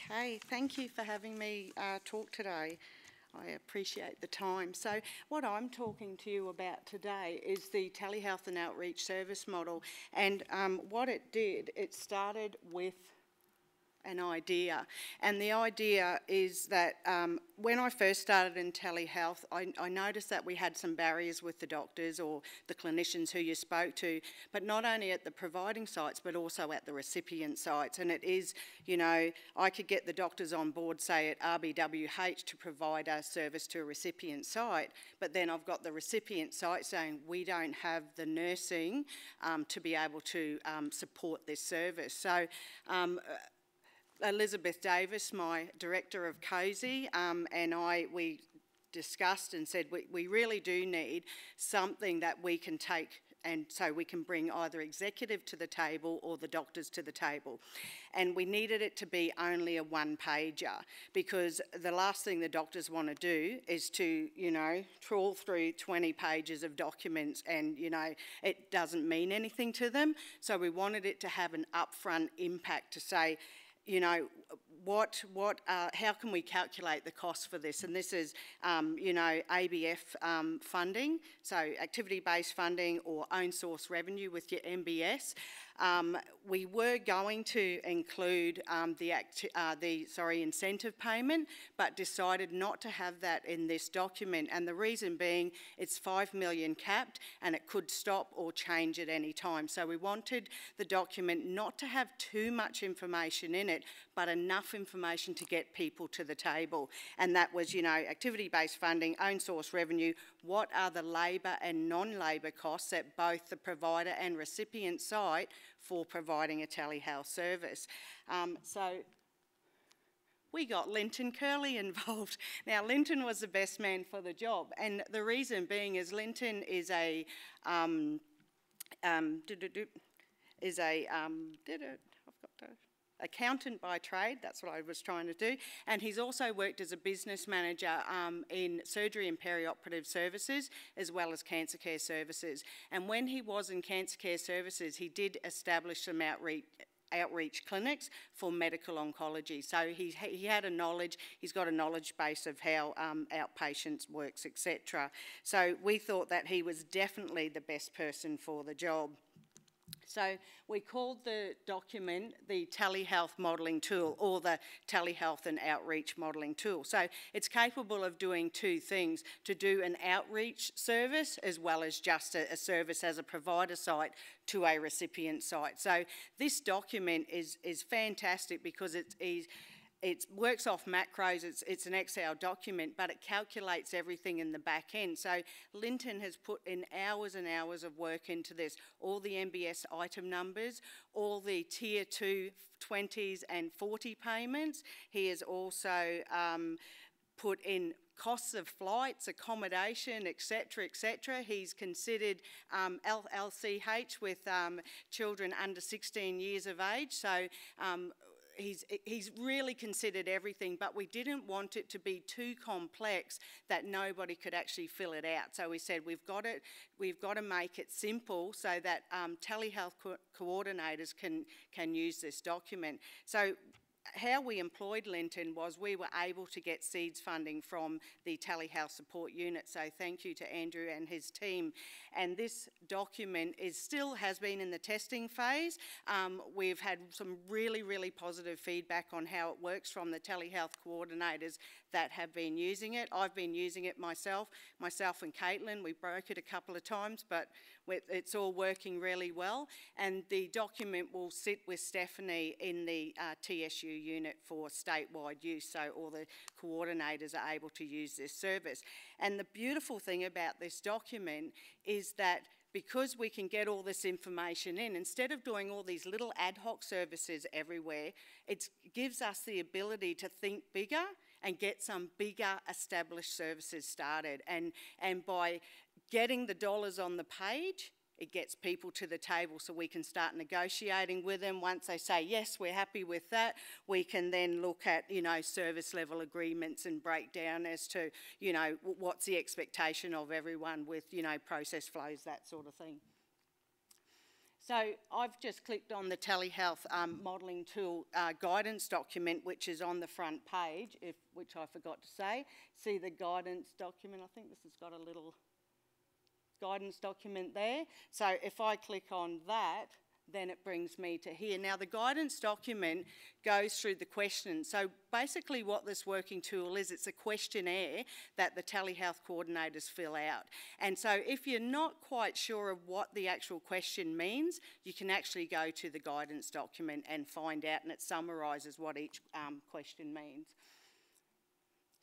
Okay, thank you for having me talk today. I appreciate the time. So what I'm talking to you about today is the Telehealth and Outreach Service Model, and what it did, it started with an idea, and the idea is that when I first started in telehealth, I noticed that we had some barriers with the doctors or the clinicians who you spoke to, but not only at the providing sites but also at the recipient sites. And it is, you know, I could get the doctors on board, say at RBWH, to provide a service to a recipient site, but then I've got the recipient site saying we don't have the nursing to be able to support this service. So Elizabeth Davis, my director of COSI, and we discussed and said we really do need something that we can take, and so we can bring either executive to the table or the doctors to the table. And we needed it to be only a one-pager, because the last thing the doctors want to do is to, you know, trawl through 20 pages of documents and, you know, it doesn't mean anything to them. So we wanted it to have an upfront impact to say, you know, how can we calculate the cost for this? And this is, you know, ABF funding, so activity-based funding or own source revenue with your MBS. We were going to include the incentive payment, but decided not to have that in this document. And the reason being, it's $5 million capped, and it could stop or change at any time. So we wanted the document not to have too much information in it, but enough information to get people to the table. And that was, you know, activity-based funding, own source revenue, what are the labour and non-labour costs at both the provider and recipient site for providing a telehealth service. So we got Linton Curley involved. Now, Linton was the best man for the job, and the reason being is Linton is accountant by trade, that's what I was trying to do, and he's also worked as a business manager in surgery and perioperative services as well as cancer care services. And when he was in cancer care services, he did establish some outreach clinics for medical oncology. So he had a knowledge, he's got a knowledge base of how outpatients works, etc. So we thought that he was definitely the best person for the job. So we called the document the Telehealth Modelling Tool, or the Telehealth and Outreach Modelling Tool. So it's capable of doing two things: to do an outreach service as well as just a service as a provider site to a recipient site. So this document is fantastic because it works off macros, it's an Excel document, but it calculates everything in the back end. So Linton has put in hours and hours of work into this, all the MBS item numbers, all the tier 2 20s and 40 payments. He has also put in costs of flights, accommodation, etc., etc. He's considered LCH with children under 16 years of age. So he's really considered everything, but we didn't want it to be too complex that nobody could actually fill it out. So we said we've got to make it simple so that telehealth coordinators can use this document. So how we employed Linton was we were able to get seeds funding from the Telehealth Support Unit, so thank you to Andrew and his team. And this document still has been in the testing phase. We've had some really, really positive feedback on how it works from the telehealth coordinators that have been using it. I've been using it myself and Caitlin. We broke it a couple of times, but it's all working really well. And the document will sit with Stephanie in the TSU unit for statewide use, so all the coordinators are able to use this service. And the beautiful thing about this document is that because we can get all this information in, instead of doing all these little ad hoc services everywhere, it gives us the ability to think bigger and get some bigger established services started. And by getting the dollars on the page, it gets people to the table so we can start negotiating with them. Once they say, yes, we're happy with that, we can then look at, you know, service level agreements and break down as to, you know, what's the expectation of everyone with, you know, process flows, that sort of thing. So I've just clicked on the Telehealth modelling tool guidance document, which is on the front page, which I forgot to say. See the guidance document? I think this has got a little guidance document there. So if I click on that, then it brings me to here. Now the guidance document goes through the questions. So basically what this working tool is, it's a questionnaire that the telehealth coordinators fill out. And so if you're not quite sure of what the actual question means, you can actually go to the guidance document and find out, and it summarises what each question means.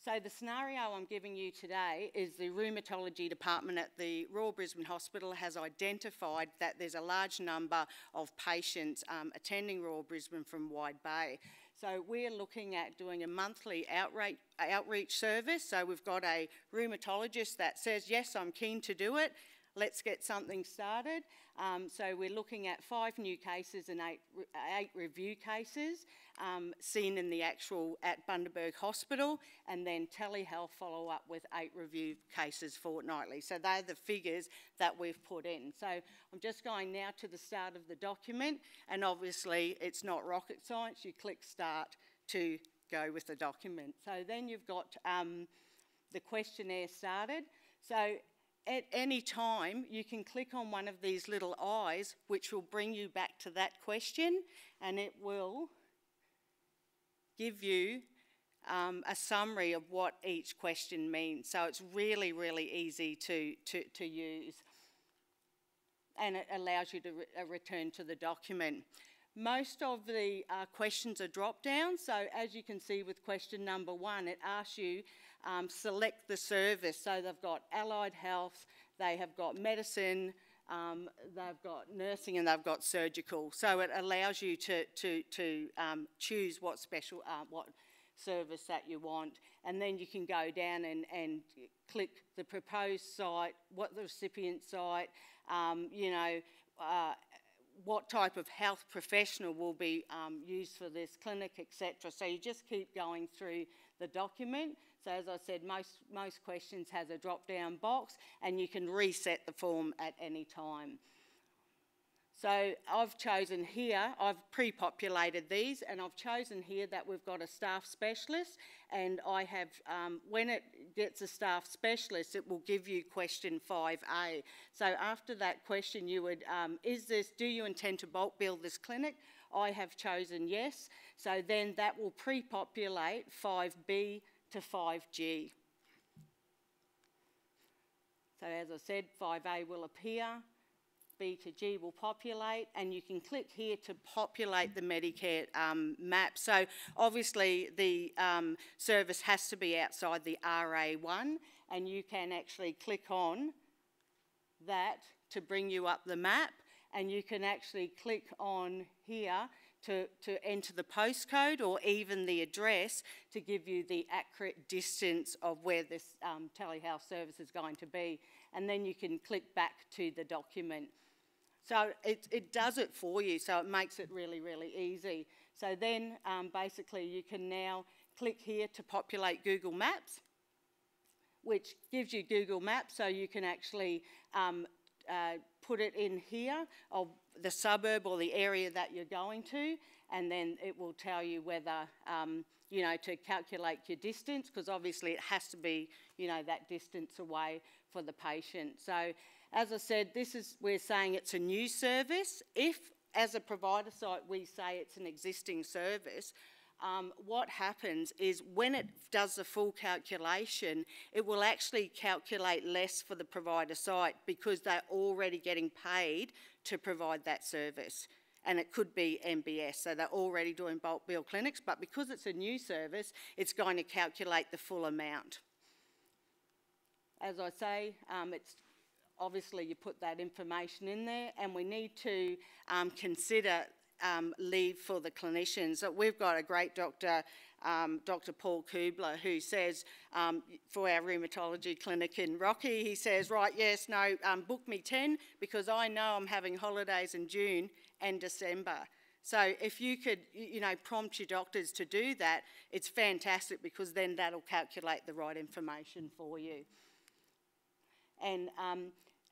So the scenario I'm giving you today is the rheumatology department at the Royal Brisbane Hospital has identified that there's a large number of patients attending Royal Brisbane from Wide Bay. So we're looking at doing a monthly outreach service. So we've got a rheumatologist that says, yes, I'm keen to do it. Let's get something started. So we're looking at 5 new cases and 8 review cases seen in the actual at Bundaberg Hospital, and then telehealth follow up with 8 review cases fortnightly. So they're the figures that we've put in. So I'm just going now to the start of the document, and obviously it's not rocket science. You click start to go with the document. So then you've got the questionnaire started. So at any time, you can click on one of these little eyes, which will bring you back to that question, and it will give you a summary of what each question means. So it's really, really easy to use, and it allows you to return to the document. Most of the questions are drop down. So as you can see with question number 1, it asks you select the service. So they've got allied health, they have got medicine, they've got nursing, and they've got surgical. So it allows you to choose what service that you want, and then you can go down and click the proposed site, what the recipient site, what type of health professional will be used for this clinic, etc. So you just keep going through the document. So as I said, most questions has a drop-down box, and you can reset the form at any time. So I've chosen here, I've pre-populated these, and I've chosen here that we've got a staff specialist, and I have, when it gets a staff specialist, it will give you question 5A. So after that question, you would, do you intend to bulk bill this clinic? I have chosen yes. So then that will pre-populate 5B to 5G. So as I said, 5A will appear, B to G will populate, and you can click here to populate the Medicare map. So obviously the service has to be outside the RA1, and you can actually click on that to bring you up the map, and you can actually click on here to enter the postcode or even the address to give you the accurate distance of where this telehealth service is going to be. And then you can click back to the document. So it does it for you, so it makes it really, really easy. So then basically you can now click here to populate Google Maps, which gives you Google Maps, so you can actually put it in here of the suburb or the area that you're going to, and then it will tell you whether, to calculate your distance, because obviously it has to be, that distance away for the patient. So as I said, we're saying it's a new service. If, as a provider site, we say it's an existing service, what happens is when it does the full calculation, it will actually calculate less for the provider site because they're already getting paid to provide that service. And it could be MBS, so they're already doing bulk bill clinics, but because it's a new service, it's going to calculate the full amount. As I say, it's obviously you put that information in there, and we need to consider leave for the clinicians. So we've got a great doctor, Dr. Paul Kubler, who says for our rheumatology clinic in Rocky, he says, right, yes, no, book me 10 because I know I'm having holidays in June and December. So if you could, prompt your doctors to do that, it's fantastic because then that'll calculate the right information for you. And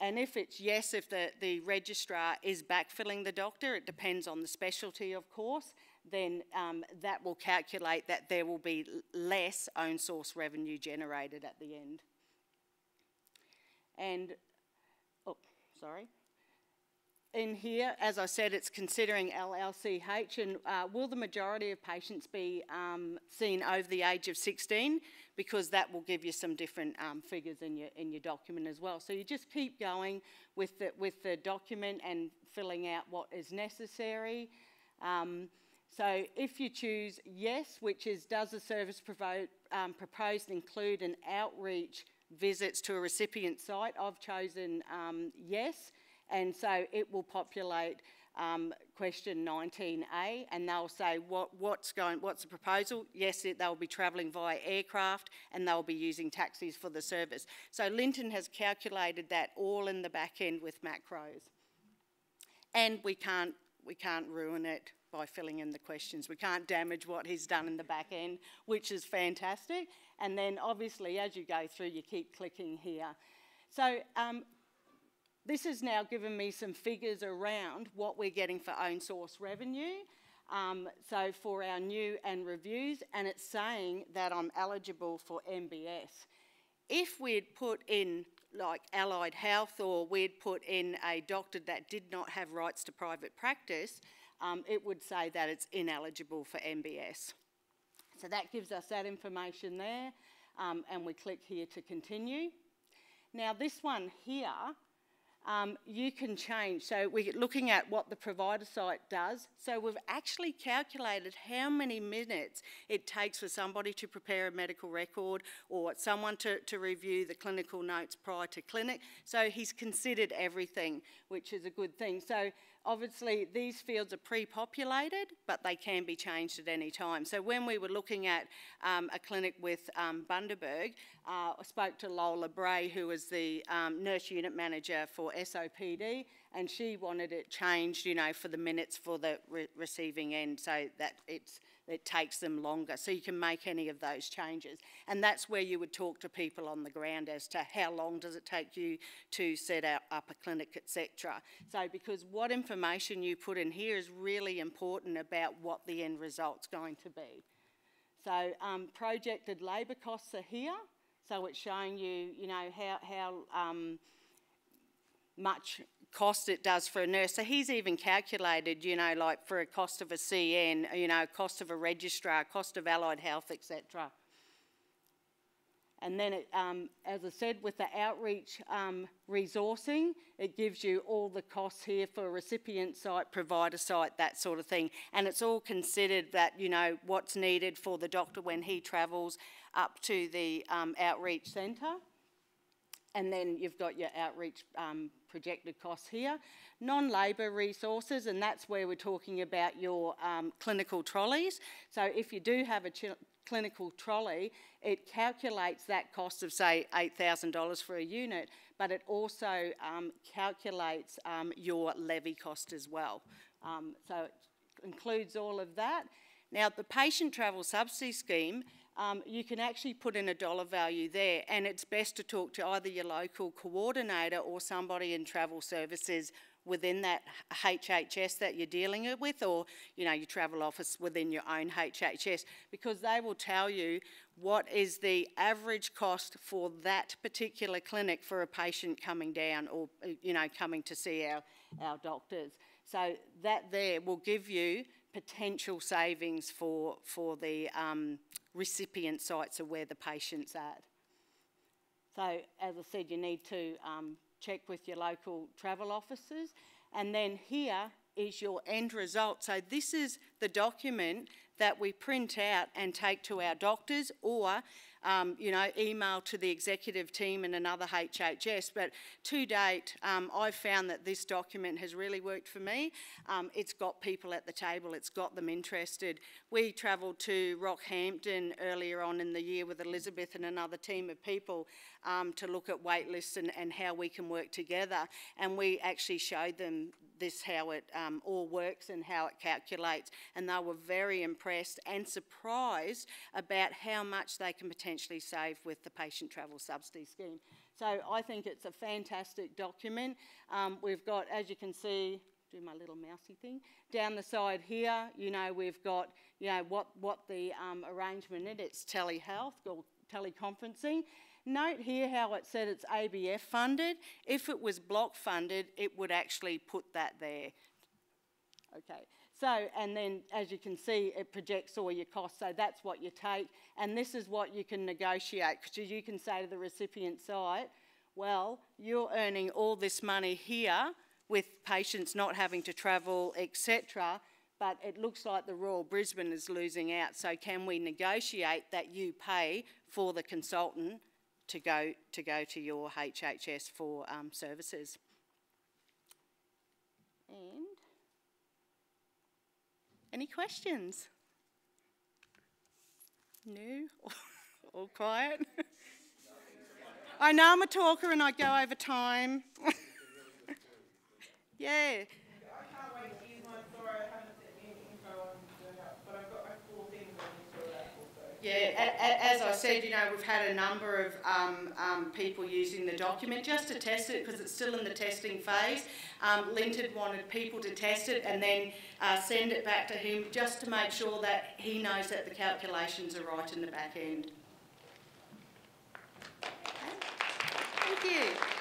And if it's yes, if the registrar is backfilling the doctor, it depends on the specialty, of course, then that will calculate that there will be less own source revenue generated at the end. And, oh, sorry. In here, as I said, it's considering LLCH, and will the majority of patients be seen over the age of 16? Because that will give you some different figures in your document as well. So you just keep going with the document and filling out what is necessary. So if you choose yes, which is does the service proposed include an outreach visits to a recipient site, I've chosen yes. And so it will populate question 19A, and they'll say what's the proposal? Yes, they'll be travelling via aircraft and they'll be using taxis for the service. So Linton has calculated that all in the back end with macros. And we can't ruin it by filling in the questions. We can't damage what he's done in the back end, which is fantastic. And then obviously as you go through, you keep clicking here. So this has now given me some figures around what we're getting for own source revenue. So for our new and reviews, and it's saying that I'm eligible for MBS. If we'd put in like Allied Health, or we'd put in a doctor that did not have rights to private practice, it would say that it's ineligible for MBS. So that gives us that information there, and we click here to continue. Now this one here, you can change. So we're looking at what the provider site does. So we've actually calculated how many minutes it takes for somebody to prepare a medical record or someone to review the clinical notes prior to clinic. So he's considered everything, which is a good thing. So obviously these fields are pre-populated, but they can be changed at any time. So when we were looking at a clinic with Bundaberg, I spoke to Lola Bray, who was the nurse unit manager for SOPD, and she wanted it changed, you know, for the minutes for the receiving end, so that it takes them longer. So you can make any of those changes. And that's where you would talk to people on the ground as to how long does it take you to set up a clinic, etc. So because what information you put in here is really important about what the end result's going to be. So projected labour costs are here. So it's showing you, you know, how much cost it does for a nurse. So he's even calculated, you know, like for a cost of a CN, you know, cost of a registrar, cost of Allied Health, etc. And then, as I said, with the outreach resourcing, it gives you all the costs here for a recipient site, provider site, that sort of thing. And it's all considered that, you know, what's needed for the doctor when he travels up to the outreach centre. And then you've got your outreach projected costs here. Non-labour resources, and that's where we're talking about your clinical trolleys. So if you do have a clinical trolley, it calculates that cost of, say, $8,000 for a unit, but it also calculates your levy cost as well. So it includes all of that. Now, the patient travel subsidy scheme, you can actually put in a dollar value there, and it's best to talk to either your local coordinator or somebody in travel services within that HHS that you're dealing with, or, you know, your travel office within your own HHS, because they will tell you what is the average cost for that particular clinic for a patient coming down or, you know, coming to see our doctors. So that there will give you potential savings for the recipient sites of where the patient's at. So, as I said, you need to check with your local travel officers. And then here is your end result. So this is the document that we print out and take to our doctors, or you know, email to the executive team in another HHS. But to date, I've found that this document has really worked for me. It's got people at the table, it's got them interested. We travelled to Rockhampton earlier on in the year with Elizabeth and another team of people to look at wait lists and how we can work together. And we actually showed them how it all works and how it calculates, and they were very impressed and surprised about how much they can potentially save with the patient travel subsidy scheme. So I think it's a fantastic document. We've got, as you can see, do my little mousey thing, down the side here, you know, we've got, you know, what the arrangement is. It's telehealth or teleconferencing. Note here how it said it's ABF funded. If it was block funded, it would actually put that there. Okay, so, and then as you can see, it projects all your costs, so that's what you take, and this is what you can negotiate, because you can say to the recipient site, well, you're earning all this money here with patients not having to travel, etc., but it looks like the Royal Brisbane is losing out, so can we negotiate that you pay for the consultant to go to your HHS for services? And any questions? No? All quiet? I know I'm a talker and I go over time. Yeah. I can't wait to use mine. Sorry, I haven't sent me any info on Telehealth, but I've got like 4 things on Telehealth also. Yeah, as I said, you know, we've had a number of people using the document just to test it because it's still in the testing phase. Linton wanted people to test it and then send it back to him just to make sure that he knows that the calculations are right in the back end. Okay. Thank you.